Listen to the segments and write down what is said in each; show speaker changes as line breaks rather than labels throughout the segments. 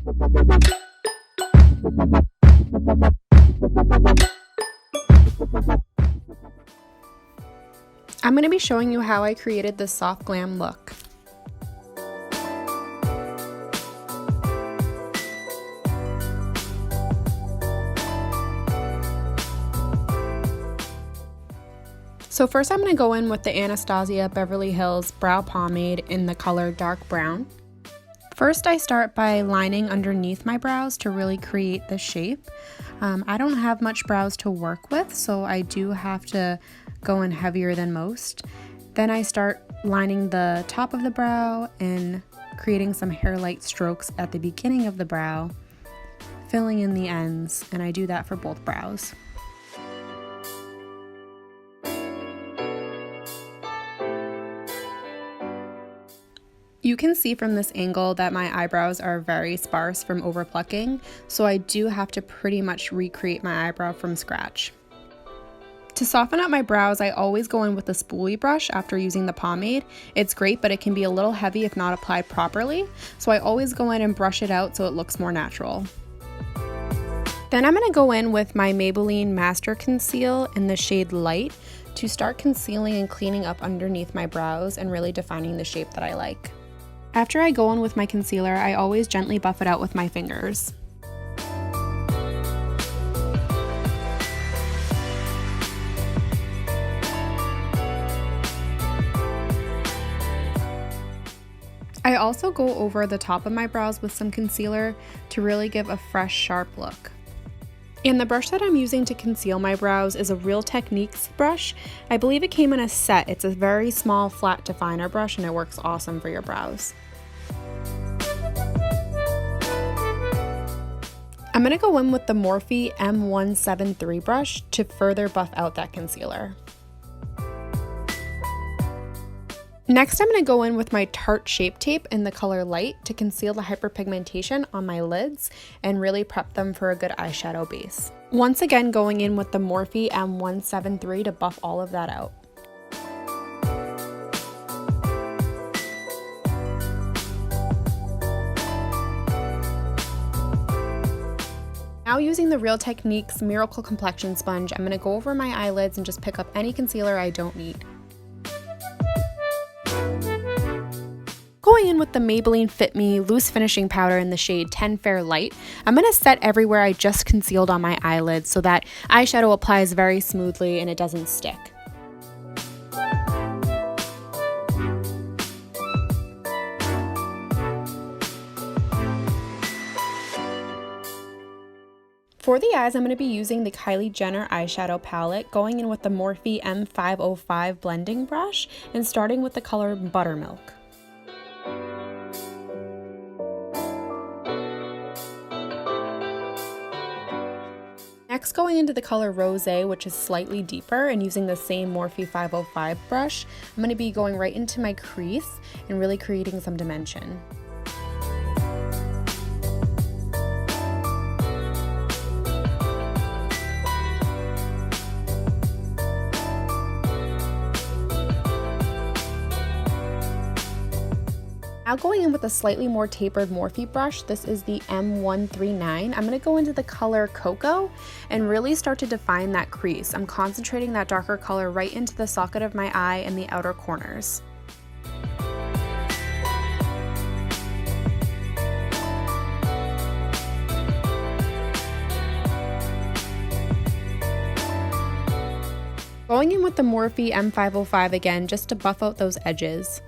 I'm going to be showing you how I created this soft glam look. So first I'm going to go in with the Anastasia Beverly Hills Brow Pomade in the color Dark Brown. First I start by lining underneath my brows to really create the shape. I don't have much brows to work with, so I do have to go in heavier than most. Then I start lining the top of the brow and creating some hair-light strokes at the beginning of the brow, filling in the ends, and I do that for both brows. You can see from this angle that my eyebrows are very sparse from overplucking, so I do have to pretty much recreate my eyebrow from scratch. To soften up my brows, I always go in with a spoolie brush after using the pomade. It's great, but it can be a little heavy if not applied properly, so I always go in and brush it out so it looks more natural. Then I'm going to go in with my Maybelline Master Conceal in the shade Light to start concealing and cleaning up underneath my brows and really defining the shape that I like. After I go in with my concealer, I always gently buff it out with my fingers. I also go over the top of my brows with some concealer to really give a fresh, sharp look. And the brush that I'm using to conceal my brows is a Real Techniques brush. I believe it came in a set. It's a very small, flat definer brush and it works awesome for your brows. I'm going to go in with the Morphe M160 brush to further buff out that concealer. Next, I'm going to go in with my Tarte Shape Tape in the color Light to conceal the hyperpigmentation on my lids and really prep them for a good eyeshadow base. Once again, going in with the Morphe M160 to buff all of that out. Now using the Real Techniques Miracle Complexion Sponge, I'm going to go over my eyelids and just pick up any concealer I don't need. Going in with the Maybelline Fit Me Loose Finishing Powder in the shade 10 Fair Light, I'm going to set everywhere I just concealed on my eyelids so that eyeshadow applies very smoothly and it doesn't stick. For the eyes, I'm going to be using the Kylie Jenner eyeshadow palette, going in with the Morphe M505 blending brush and starting with the color Buttermilk. Next, going into the color Rosé, which is slightly deeper, and using the same Morphe 505 brush, I'm going to be going right into my crease and really creating some dimension. Now going in with a slightly more tapered Morphe brush, this is the M139. I'm going to go into the color Cocoa and really start to define that crease. I'm concentrating that darker color right into the socket of my eye and the outer corners. Going in with the Morphe M505 again, just to buff out those edges.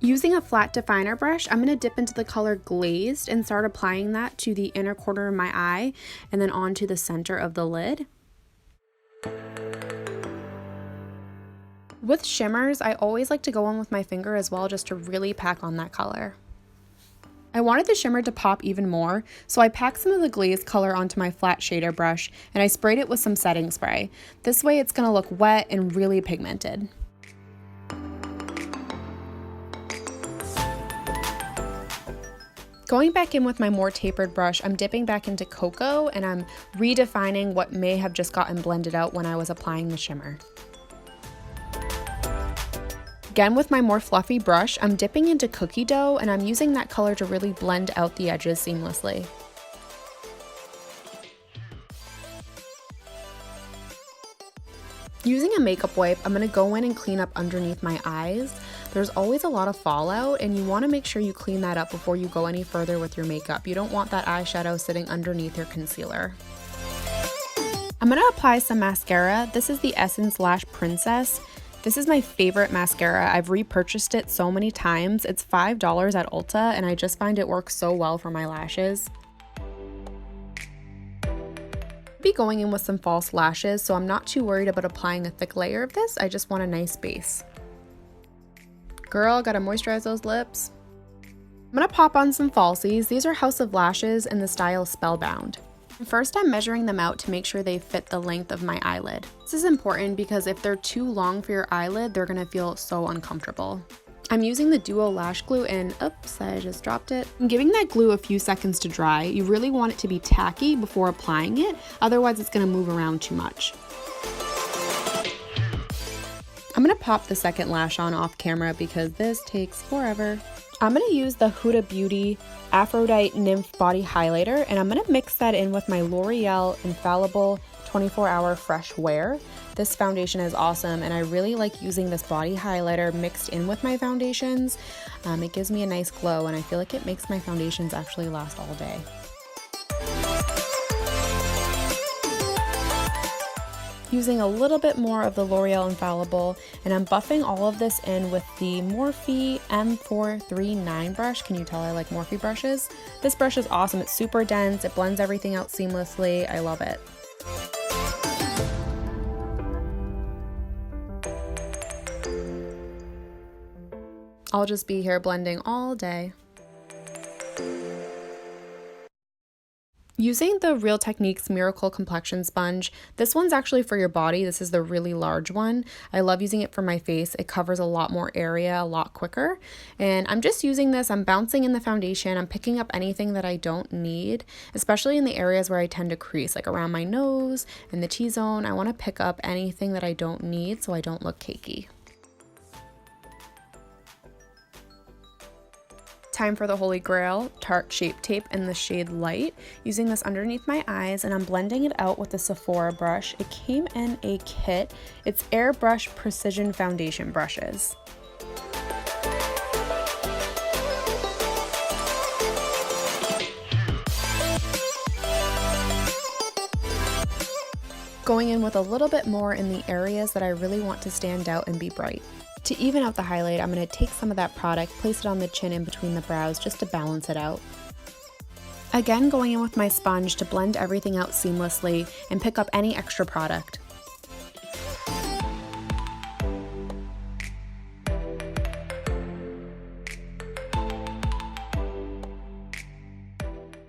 Using a flat definer brush, I'm going to dip into the color Glazed and start applying that to the inner corner of my eye and then onto the center of the lid. With shimmers, I always like to go in with my finger as well just to really pack on that color. I wanted the shimmer to pop even more, so I packed some of the glazed color onto my flat shader brush and I sprayed it with some setting spray. This way it's going to look wet and really pigmented. Going back in with my more tapered brush, I'm dipping back into Cocoa and I'm redefining what may have just gotten blended out when I was applying the shimmer. Again, with my more fluffy brush, I'm dipping into Cookie Dough and I'm using that color to really blend out the edges seamlessly. Using a makeup wipe, I'm going to go in and clean up underneath my eyes. There's always a lot of fallout and you want to make sure you clean that up before you go any further with your makeup. You don't want that eyeshadow sitting underneath your concealer. I'm going to apply some mascara. This is the Essence Lash Princess. This is my favorite mascara. I've repurchased it so many times. It's $5 at Ulta and I just find it works so well for my lashes. Be going in with some false lashes, so I'm not too worried about applying a thick layer of this. I just want a nice base. Girl, gotta moisturize those lips. I'm gonna pop on some falsies. These are House of Lashes in the style Spellbound. First, I'm measuring them out to make sure they fit the length of my eyelid. This is important because if they're too long for your eyelid, they're gonna feel so uncomfortable. I'm using the Duo Lash Glue and, oops, I just dropped it. I'm giving that glue a few seconds to dry. You really want it to be tacky before applying it, otherwise it's gonna move around too much. I'm gonna pop the second lash on off camera because this takes forever. I'm gonna use the Huda Beauty Aphrodite N.Y.M.P.H Body Highlighter and I'm gonna mix that in with my L'Oreal Infallible 24-Hour Fresh Wear. This foundation is awesome and I really like using this body highlighter mixed in with my foundations. It gives me a nice glow and I feel like it makes my foundations actually last all day. Using a little bit more of the L'Oreal Infallible and I'm buffing all of this in with the Morphe M439 brush. Can you tell I like Morphe brushes? This brush is awesome. It's super dense. It blends everything out seamlessly. I love it. I'll just be here blending all day. Using the Real Techniques Miracle Complexion Sponge, this one's actually for your body. This is the really large one. I love using it for my face. It covers a lot more area a lot quicker. And I'm just using this, I'm bouncing in the foundation, I'm picking up anything that I don't need, especially in the areas where I tend to crease, like around my nose and the T-zone. I want to pick up anything that I don't need so I don't look cakey. Time for the holy grail, Tarte Shape Tape in the shade Light. Using this underneath my eyes and I'm blending it out with the Sephora brush. It came in a kit. It's Airbrush Precision Foundation brushes. Going in with a little bit more in the areas that I really want to stand out and be bright. To even out the highlight, I'm going to take some of that product, place it on the chin in between the brows just to balance it out. Again, going in with my sponge to blend everything out seamlessly and pick up any extra product.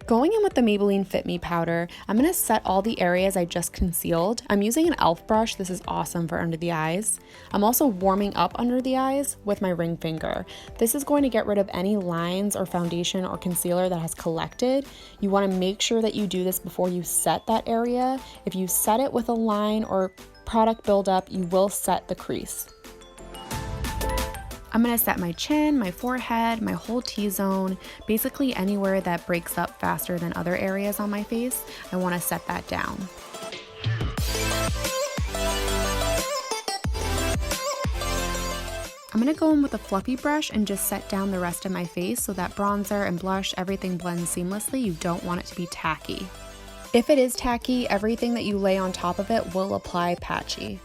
Going in with the Maybelline Fit Me powder, I'm going to set all the areas I just concealed. I'm using an e.l.f. brush. This is awesome for under the eyes. I'm also warming up under the eyes with my ring finger. This is going to get rid of any lines or foundation or concealer that has collected. You want to make sure that you do this before you set that area. If you set it with a line or product buildup, you will set the crease. I'm going to set my chin, my forehead, my whole T-zone, basically anywhere that breaks up faster than other areas on my face. I want to set that down. I'm going to go in with a fluffy brush and just set down the rest of my face so that bronzer and blush, everything blends seamlessly. You don't want it to be tacky. If it is tacky, everything that you lay on top of it will apply patchy.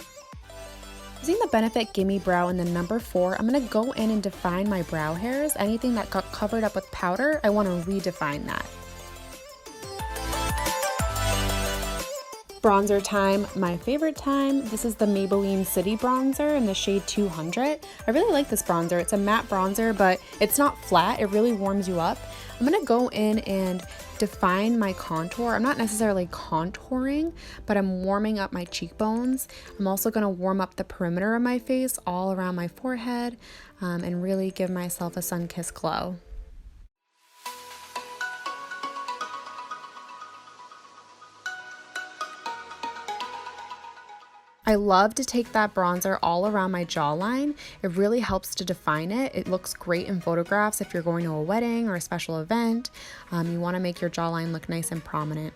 Using the Benefit Gimme Brow in the number 4, I'm going to go in and define my brow hairs. Anything that got covered up with powder, I want to redefine that. Bronzer time, my favorite time. This is the Maybelline City Bronzer in the shade 200. I really like this bronzer. It's a matte bronzer, but it's not flat. It really warms you up. I'm going to go in and define my contour. I'm not necessarily contouring, but I'm warming up my cheekbones. I'm also going to warm up the perimeter of my face, all around my forehead, and really give myself a sun-kissed glow. I love to take that bronzer all around my jawline. It really helps to define it. It looks great in photographs if you're going to a wedding or a special event. You want to make your jawline look nice and prominent.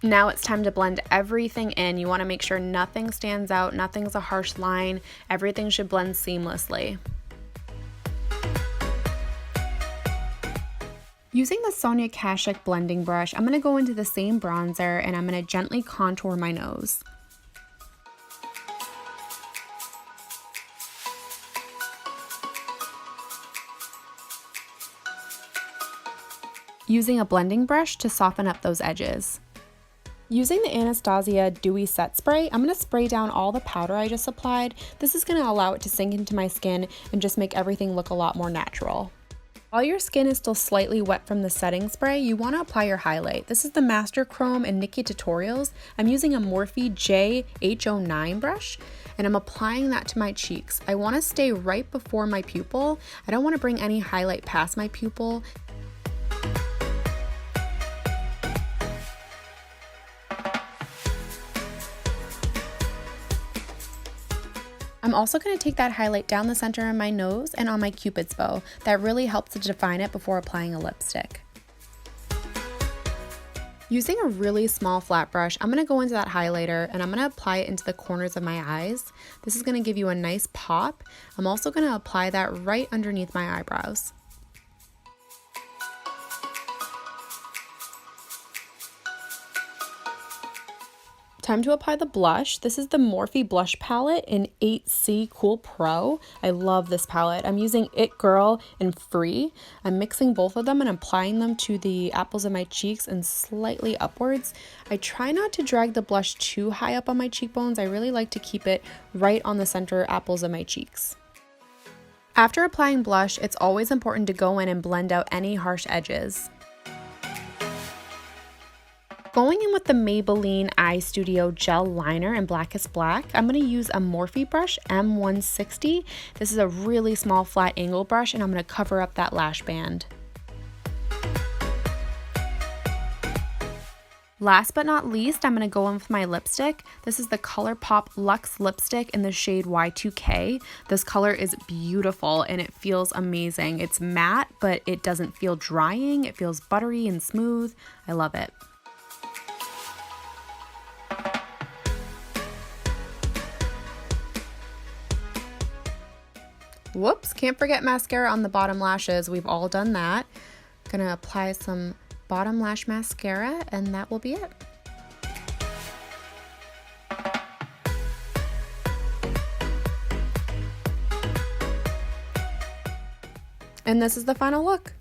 Now it's time to blend everything in. You want to make sure nothing stands out, nothing's a harsh line. Everything should blend seamlessly. Using the Sonia Kashuk blending brush, I'm going to go into the same bronzer and I'm going to gently contour my nose. Using a blending brush to soften up those edges. Using the Anastasia Dewy Set Spray, I'm going to spray down all the powder I just applied. This is going to allow it to sink into my skin and just make everything look a lot more natural. While your skin is still slightly wet from the setting spray, you want to apply your highlight. This is the Master Chrome and Nikki Tutorials. I'm using a Morphe H09 brush and I'm applying that to my cheeks. I want to stay right before my pupil. I don't want to bring any highlight past my pupil. I'm also going to take that highlight down the center of my nose and on my Cupid's bow. That really helps to define it before applying a lipstick. Using a really small flat brush, I'm going to go into that highlighter and I'm going to apply it into the corners of my eyes. This is going to give you a nice pop. I'm also going to apply that right underneath my eyebrows. Time to apply the blush. This is the Morphe blush palette in 8C Cool Pro. I love this palette. I'm using It Girl and Free. I'm mixing both of them and applying them to the apples of my cheeks and slightly upwards. I try not to drag the blush too high up on my cheekbones. I really like to keep it right on the center apples of my cheeks. After applying blush, it's always important to go in and blend out any harsh edges. Going in with the Maybelline FaceStudio Gel Liner in Blackest Black, I'm going to use a Morphe brush M160. This is a really small flat angle brush and I'm going to cover up that lash band. Last but not least, I'm going to go in with my lipstick. This is the ColourPop Luxe lipstick in the shade Y2K. This color is beautiful and it feels amazing. It's matte, but it doesn't feel drying. It feels buttery and smooth. I love it. Whoops, can't forget mascara on the bottom lashes. We've all done that. Gonna apply some bottom lash mascara and that will be it. And this is the final look.